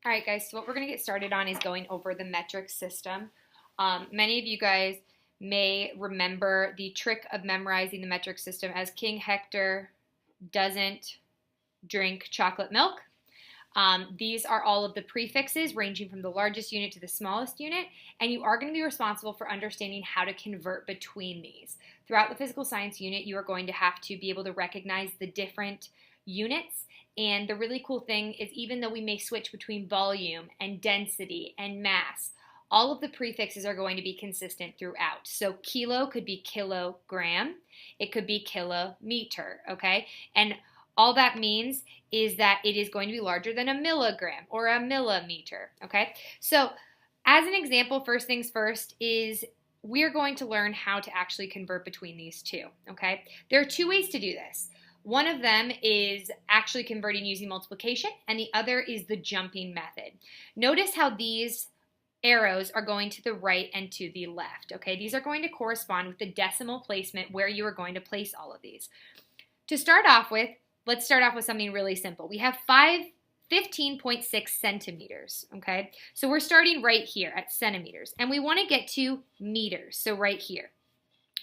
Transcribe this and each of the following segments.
All right, guys, so what we're going to get started on is going over the metric system. Many of you guys may remember the trick of memorizing the metric system as King Hector doesn't drink chocolate milk. These are all of the prefixes ranging from the largest unit to the smallest unit, and you are going to be responsible for understanding how to convert between these. Throughout the physical science unit, you are going to have to be able to recognize the different units. And the really cool thing is, even though we may switch between volume and density and mass, all of the prefixes are going to be consistent throughout. So kilo could be kilogram, it could be kilometer, okay? And all that means is that it is going to be larger than a milligram or a millimeter, okay? So as an example, first things first is we're going to learn how to actually convert between these two, okay? There are two ways to do this. One of them is actually converting using multiplication, and the other is the jumping method. Notice how these arrows are going to the right and to the left, okay? These are going to correspond with the decimal placement where you are going to place all of these. To start off with, let's start off with something really simple. We have 15.6 centimeters, okay? So we're starting right here at centimeters, and we want to get to meters, so right here.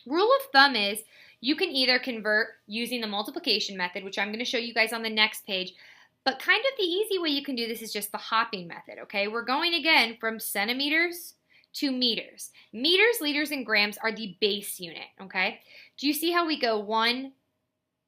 Rule of thumb is you can either convert using the multiplication method, which I'm going to show you guys on the next page, but kind of the easy way you can do this is just the hopping method, okay? We're going again from centimeters to meters. Meters, liters, and grams are the base unit, okay? Do you see how we go 1,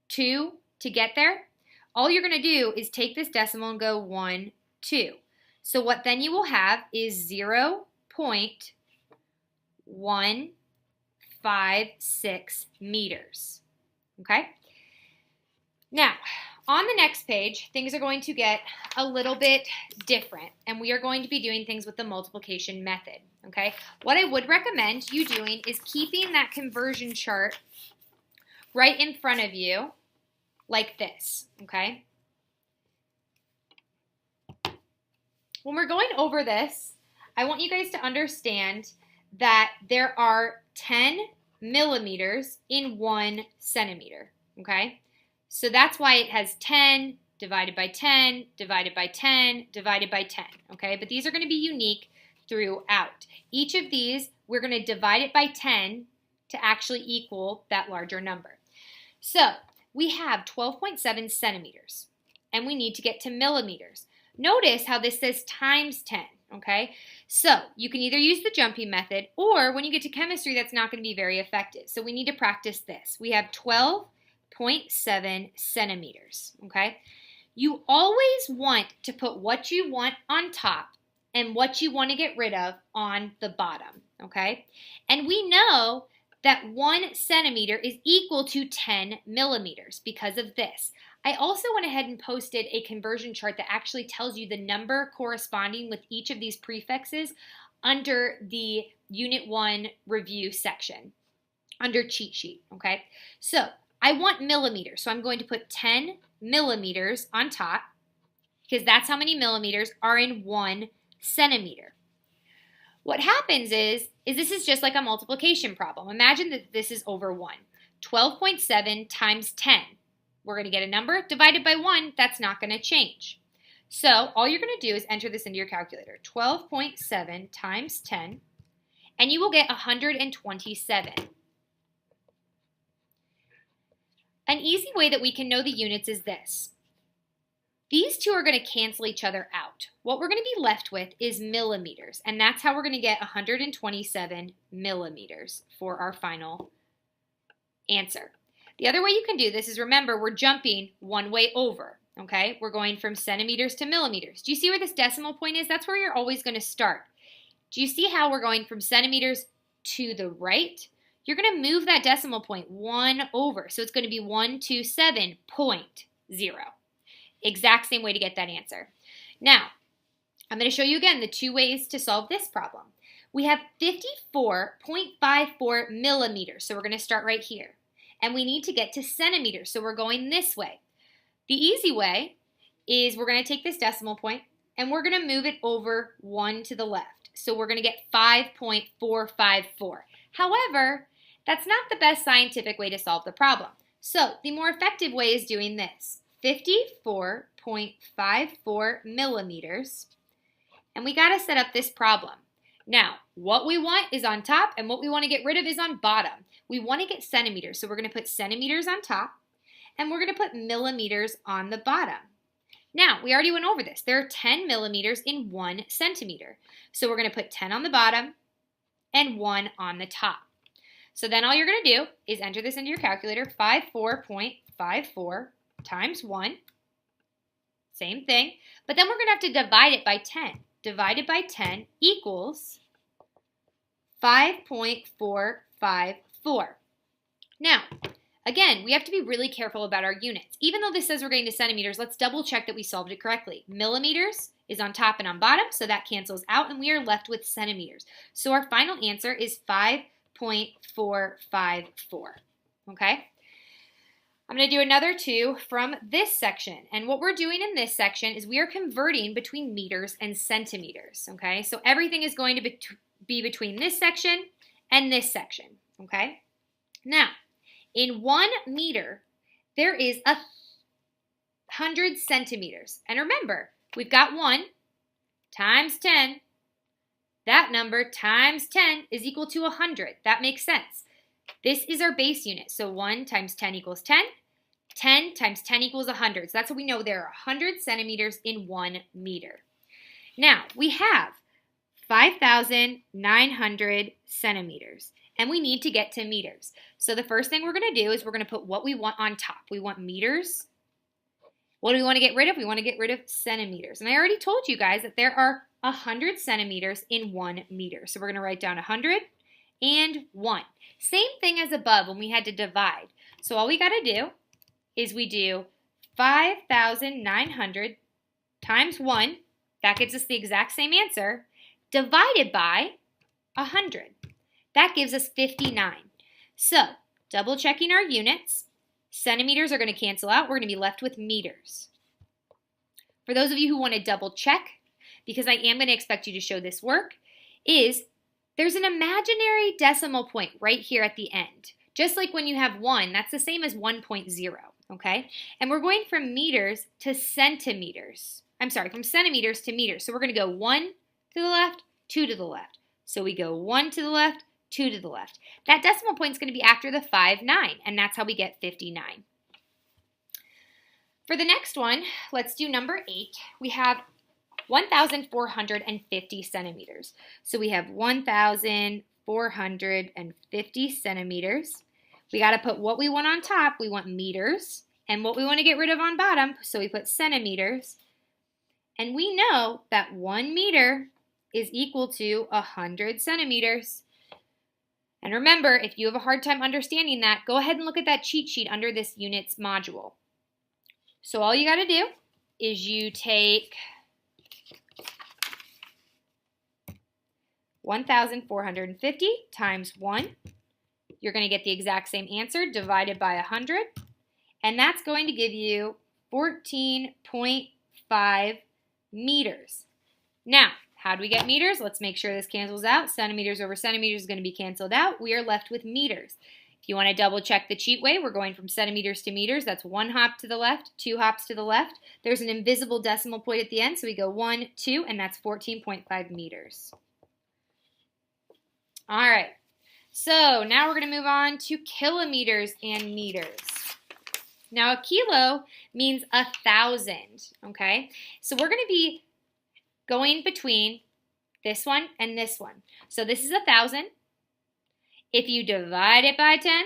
2 to get there? All you're going to do is take this decimal and go 1, 2. So what then you will have is 0.156 meters, okay? Now, on the next page, things are going to get a little bit different, and we are going to be doing things with the multiplication method, okay? What I would recommend you doing is keeping that conversion chart right in front of you like this, okay? When we're going over this, I want you guys to understand that there are 10 millimeters in 1 centimeter, okay? So that's why it has 10 divided by 10 divided by 10 divided by 10, okay? But these are going to be unique throughout. Each of these, we're going to divide it by 10 to actually equal that larger number. So we have 12.7 centimeters, and we need to get to millimeters. Notice how this says times 10, okay? So you can either use the jumping method, or when you get to chemistry, that's not going to be very effective. So we need to practice this. We have 12.7 centimeters, okay? You always want to put what you want on top and what you want to get rid of on the bottom, okay? And we know that 1 centimeter is equal to 10 millimeters because of this. I also went ahead and posted a conversion chart that actually tells you the number corresponding with each of these prefixes under the Unit 1 review section, under cheat sheet, okay? So I want millimeters, so I'm going to put 10 millimeters on top because that's how many millimeters are in 1 centimeter. What happens is this is just like a multiplication problem. Imagine that this is over 1. 12.7 times 10. We're going to get a number divided by 1. That's not going to change. So all you're going to do is enter this into your calculator. 12.7 times 10, and you will get 127. An easy way that we can know the units is this. These two are going to cancel each other out. What we're going to be left with is millimeters, and that's how we're going to get 127 millimeters for our final answer. The other way you can do this is, remember, we're jumping one way over, okay? We're going from centimeters to millimeters. Do you see where this decimal point is? That's where you're always going to start. Do you see how we're going from centimeters to the right? You're going to move that decimal point 1 over, so it's going to be 127.0. Exact same way to get that answer. Now, I'm going to show you again the two ways to solve this problem. We have 54.54 millimeters, so we're going to start right here. And we need to get to centimeters, so we're going this way. The easy way is we're going to take this decimal point and we're going to move it over 1 to the left. So we're going to get 5.454. However, that's not the best scientific way to solve the problem. So the more effective way is doing this. 54.54 millimeters And we got to set up this problem. Now, what we want is on top, and what we want to get rid of is on bottom. We want to get centimeters, so we're going to put centimeters on top, and we're going to put millimeters on the bottom. Now, we already went over this. There are 10 millimeters in 1 centimeter. So we're going to put 10 on the bottom and 1 on the top. So then all you're going to do is enter this into your calculator, 54.54 times 1. Same thing. But then we're going to have to divide it by 10. Divided by 10 equals 5.454. Now, again, we have to be really careful about our units. Even though this says we're getting to centimeters, let's double check that we solved it correctly. Millimeters is on top and on bottom, so that cancels out, and we are left with centimeters. So our final answer is 5.454, okay? I'm going to do another 2 from this section, and what we're doing in this section is we are converting between meters and centimeters, okay? So everything is going to be between this section and this section, okay? Now, in 1 meter, there is 100 centimeters. And remember, we've got 1 times 10. That number times 10 is equal to 100. That makes sense. This is our base unit. So 1 times 10 equals 10. 10 times 10 equals 100. So that's what we know. There are 100 centimeters in 1 meter. Now, we have 5,900 centimeters. And we need to get to meters. So the first thing we're going to do is we're going to put what we want on top. We want meters. What do we want to get rid of? We want to get rid of centimeters. And I already told you guys that there are 100 centimeters in 1 meter. So we're going to write down 100 and 1. Same thing as above when we had to divide. So all we got to do is we do 5,900 times 1. That gives us the exact same answer, divided by 100. That gives us 59. So, double checking our units, centimeters are going to cancel out. We're going to be left with meters. For those of you who want to double check, because I am going to expect you to show this work, is there's an imaginary decimal point right here at the end. Just like when you have 1, that's the same as 1.0, okay? And we're going from meters to centimeters. I'm sorry, from centimeters to meters. So we're going to go 1 to the left, 2 to the left. So we go 1 to the left, 2 to the left. That decimal point is going to be after the 5, 9, and that's how we get 59. For the next one, let's do number 8. We have 1,450 centimeters. So we have 1,450 centimeters. We got to put what we want on top. We want meters, and what we want to get rid of on bottom, so we put centimeters. And we know that 1 meter is equal to 100 centimeters. And remember, if you have a hard time understanding that, go ahead and look at that cheat sheet under this units module. So all you got to do is you take 1,450 times 1. You're going to get the exact same answer divided by 100. And that's going to give you 14.5 meters. Now, how do we get meters? Let's make sure this cancels out. Centimeters over centimeters is going to be canceled out. We are left with meters. If you want to double check the cheat way, we're going from centimeters to meters. That's 1 hop to the left, 2 hops to the left. There's an invisible decimal point at the end, so we go 1, 2, and that's 14.5 meters. All right, so now we're going to move on to kilometers and meters. Now, a kilo means 1,000, okay? So we're going to be going between this one and this one. So this is 1,000. If you divide it by 10,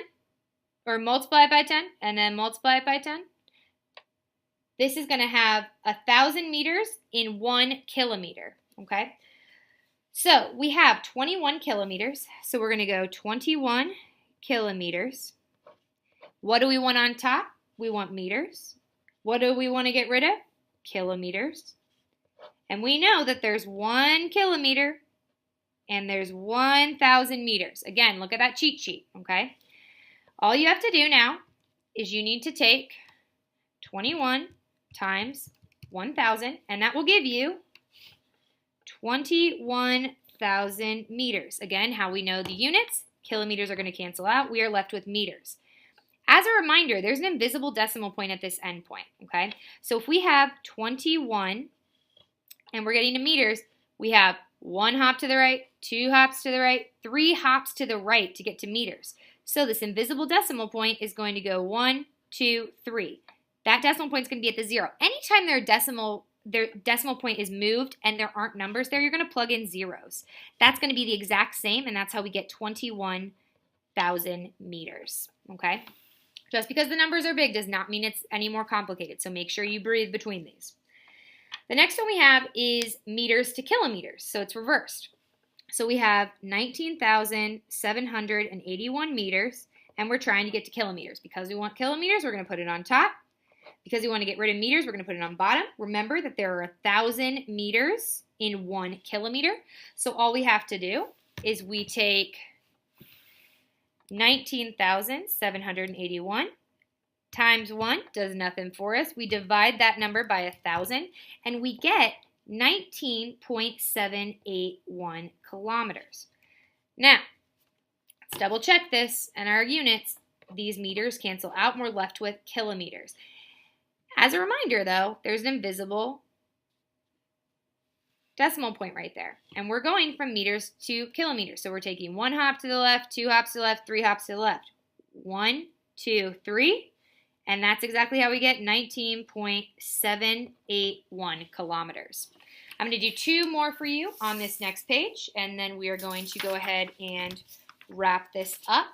or multiply it by 10, and then multiply it by 10, this is going to have 1,000 meters in 1 kilometer, okay? So we have 21 kilometers, so we're going to go 21 kilometers. What do we want on top? We want meters. What do we want to get rid of? Kilometers. And we know that there's 1 kilometer and there's 1,000 meters. Again, look at that cheat sheet, okay? All you have to do now is you need to take 21 times 1,000, and that will give you 21,000 meters. Again, how we know the units, kilometers are going to cancel out. We are left with meters. As a reminder, there's an invisible decimal point at this end point, okay? So if we have 21 and we're getting to meters, we have 1 hop to the right, 2 hops to the right, 3 hops to the right to get to meters. So this invisible decimal point is going to go 1, 2, 3. That decimal point is going to be at the 0. Anytime their decimal point is moved and there aren't numbers there, you're going to plug in zeros. That's going to be the exact same, and that's how we get 21,000 meters, okay? Just because the numbers are big does not mean it's any more complicated, so make sure you breathe between these. The next one we have is meters to kilometers, so it's reversed. So we have 19,781 meters, and we're trying to get to kilometers. Because we want kilometers, we're going to put it on top. Because we want to get rid of meters, we're going to put it on bottom. Remember that there are 1,000 meters in 1 kilometer. So all we have to do is we take 19,781 times 1 does nothing for us. We divide that number by 1,000, and we get 19.781 kilometers. Now, let's double check this and our units. These meters cancel out, and we're left with kilometers. As a reminder, though, there's an invisible decimal point right there, and we're going from meters to kilometers. So we're taking 1 hop to the left, 2 hops to the left, 3 hops to the left. 1, 2, 3. And that's exactly how we get 19.781 kilometers. I'm going to do 2 more for you on this next page, and then we are going to go ahead and wrap this up.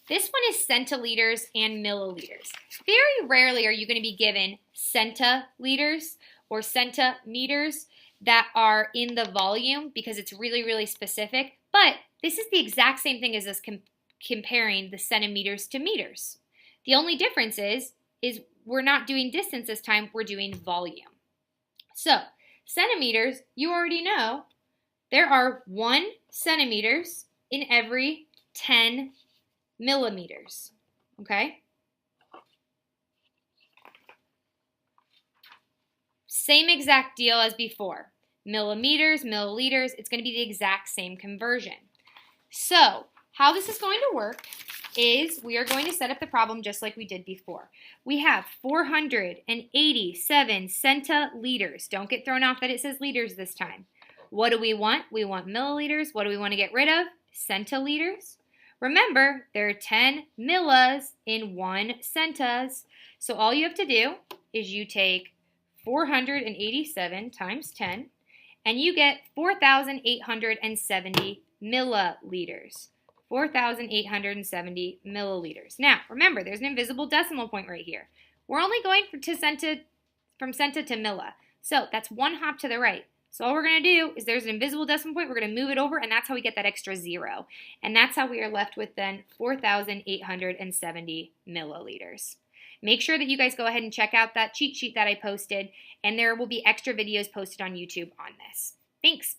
This one is centiliters and milliliters. Very rarely are you going to be given centiliters or centimeters that are in the volume because it's really, really specific. But this is the exact same thing as us comparing the centimeters to meters. The only difference is we're not doing distance this time, we're doing volume. So, centimeters, you already know, there are 1 centimeters in every 10 millimeters, okay? Same exact deal as before. Millimeters, milliliters, it's going to be the exact same conversion. So, how this is going to work is we are going to set up the problem just like we did before. We have 487 centiliters. Don't get thrown off that it says liters this time. What do we want? We want milliliters. What do we want to get rid of? Centiliters. Remember, there are 10 millas in 1 centas. So all you have to do is you take 487 times 10, and you get 4,870 milliliters. 4,870 milliliters. Now, remember, there's an invisible decimal point right here. We're only going from centa to milla. So that's 1 hop to the right. So all we're going to do is there's an invisible decimal point. We're going to move it over, and that's how we get that extra 0. And that's how we are left with then 4,870 milliliters. Make sure that you guys go ahead and check out that cheat sheet that I posted, and there will be extra videos posted on YouTube on this. Thanks.